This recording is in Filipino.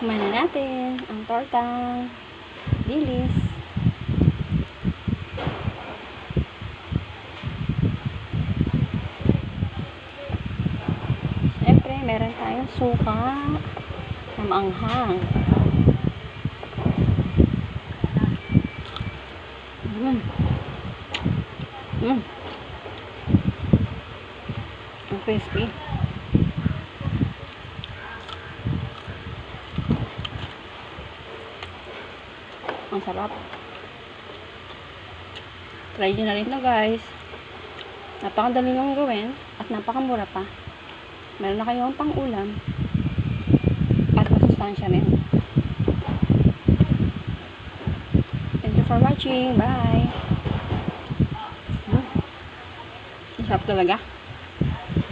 Tikman na natin ang tortang dilis. Siyempre, meron tayong suka na maanghang. Ang crispy. Ang sarap. Try nyo na rin na guys. Napakadali nyo gawin at napakamura pa. Meron na kayong pang ulam at masustansya rin. Thank you for watching. Bye. Sarap talaga.